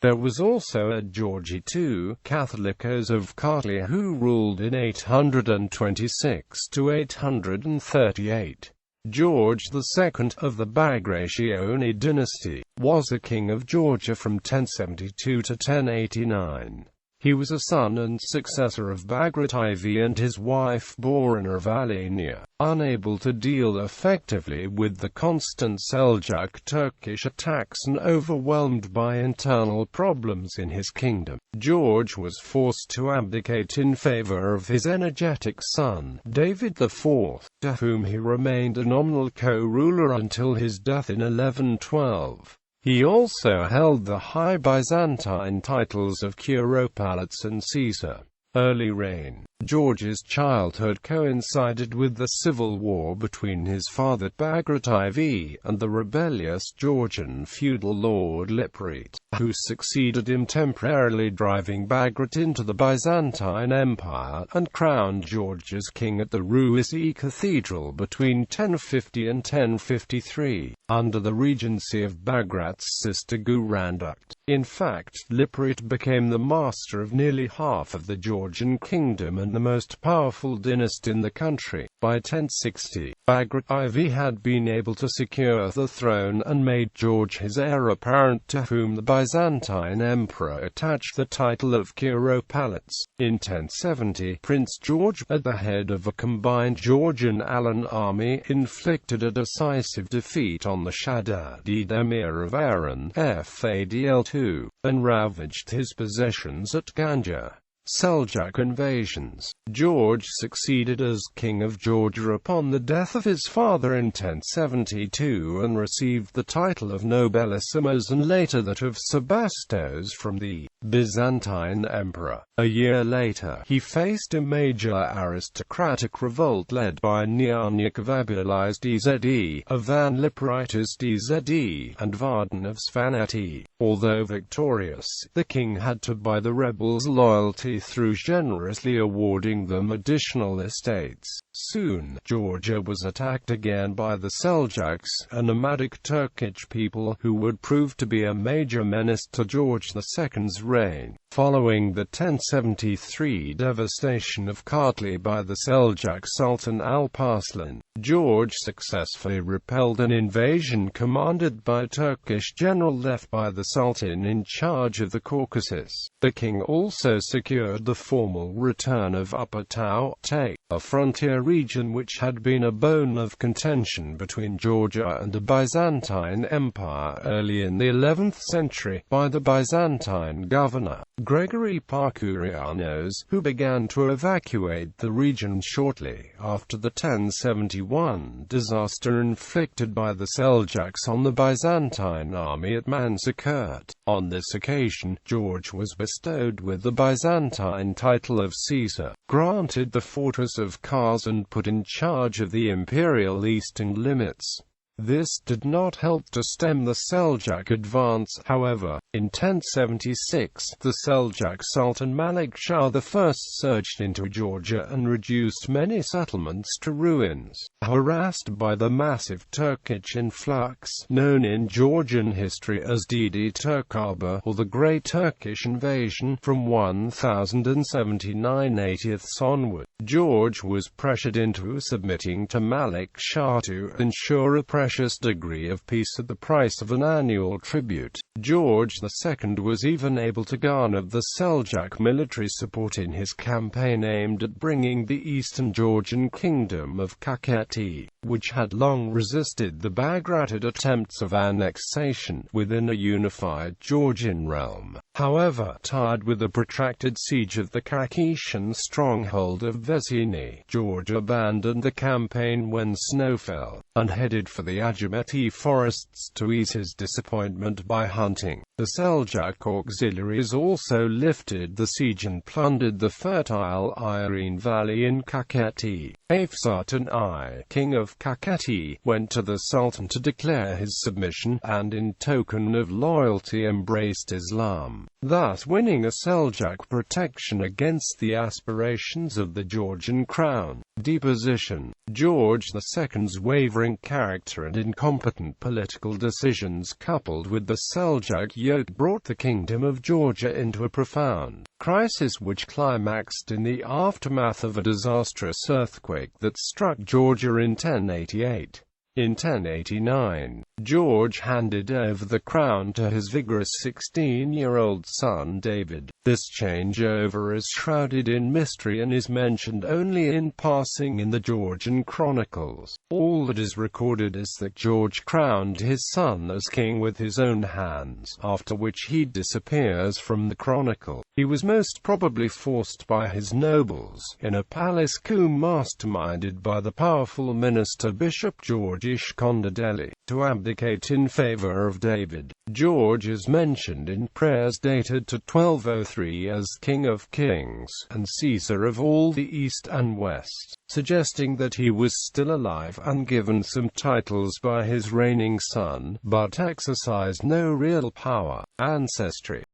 There was also a Giorgi II, Catholicos of Kartli, who ruled in 826 to 838. George II of the Bagrationi Dynasty was a king of Georgia from 1072 to 1089. He was a son and successor of Bagrat IV and his wife Borena of Alania. Unable to deal effectively with the constant Seljuk Turkish attacks and overwhelmed by internal problems in his kingdom, George was forced to abdicate in favor of his energetic son, David IV, to whom he remained a nominal co-ruler until his death in 1112. He also held the High Byzantine titles of Curopalates and Caesar. Early reign. George's childhood coincided with the civil war between his father Bagrat IV and the rebellious Georgian feudal lord Liprete, who succeeded him, temporarily driving Bagrat into the Byzantine Empire, and crowned George as king at the Ruisi Cathedral between 1050 and 1053, under the regency of Bagrat's sister Guranduct. In fact, Liprete became the master of nearly half of the Georgian kingdom and the most powerful dynasty in the country. By 1060, Bagrat IV had been able to secure the throne and made George his heir apparent, to whom the Byzantine emperor attached the title of Curopalates. In 1070, Prince George, at the head of a combined Georgian-Alan army, inflicted a decisive defeat on the Shaddadid emir of Aran, Fadl II, and ravaged his possessions at Ganja. Seljuk invasions. George succeeded as King of Georgia upon the death of his father in 1072 and received the title of Nobelissimus and later that of Sebastos from the Byzantine emperor. A year later, he faced a major aristocratic revolt led by Nearnik of Abuli's DZE, Ivan Lipritis DZE, and Vardan of Svaneti. Although victorious, the king had to buy the rebels' loyalty through generously awarding them additional estates. Soon, Georgia was attacked again by the Seljuks, a nomadic Turkish people who would prove to be a major menace to George II's reign. Following the 1073 devastation of Kartli by the Seljuk Sultan Alparslan, George successfully repelled an invasion commanded by a Turkish general left by the Sultan in charge of the Caucasus. The king also secured the formal return of Upper Tau-Te, a frontier region which had been a bone of contention between Georgia and the Byzantine Empire early in the 11th century, by the Byzantine governor, Gregory Parkurianos, who began to evacuate the region shortly after the 1071 disaster inflicted by the Seljuks on the Byzantine army at Manzikert. On this occasion, George was bestowed with the Byzantine title of Caesar, granted the fortress of Kars and put in charge of the imperial eastern limits. This did not help to stem the Seljuk advance, however. In 1076, the Seljuk Sultan Malik Shah I surged into Georgia and reduced many settlements to ruins. Harassed by the massive Turkish influx, known in Georgian history as Didi Turkaba, or the Great Turkish Invasion, from 1079 80ths onward, George was pressured into submitting to Malik Shah to ensure a precious degree of peace at the price of an annual tribute. George II was even able to garner the Seljuk military support in his campaign aimed at bringing the eastern Georgian kingdom of Kakheti, which had long resisted the Bagratid attempts of annexation, within a unified Georgian realm. However, tired with the protracted siege of the Kakhetian stronghold of Vezini, George abandoned the campaign when snow fell, and headed for the Ajameti forests to ease his disappointment by hunting. The Seljuk auxiliaries also lifted the siege and plundered the fertile Irene Valley in Kakheti. Afsatan I, king of Kakheti, went to the Sultan to declare his submission, and in token of loyalty embraced Islam, thus winning a Seljuk protection against the aspirations of the Georgian crown. Deposition. George II's wavering character and incompetent political decisions coupled with the Seljuk yoke brought the Kingdom of Georgia into a profound crisis which climaxed in the aftermath of a disastrous earthquake that struck Georgia in 1088. In 1089, George handed over the crown to his vigorous 16-year-old son David. This changeover is shrouded in mystery and is mentioned only in passing in the Georgian chronicles. All that is recorded is that George crowned his son as king with his own hands, after which he disappears from the chronicle. He was most probably forced by his nobles, in a palace coup masterminded by the powerful minister Bishop Giorgi II, to abdicate in favor of David. George is mentioned in prayers dated to 1203 as King of Kings, and Caesar of all the East and West, suggesting that he was still alive and given some titles by his reigning son, but exercised no real power. Ancestry.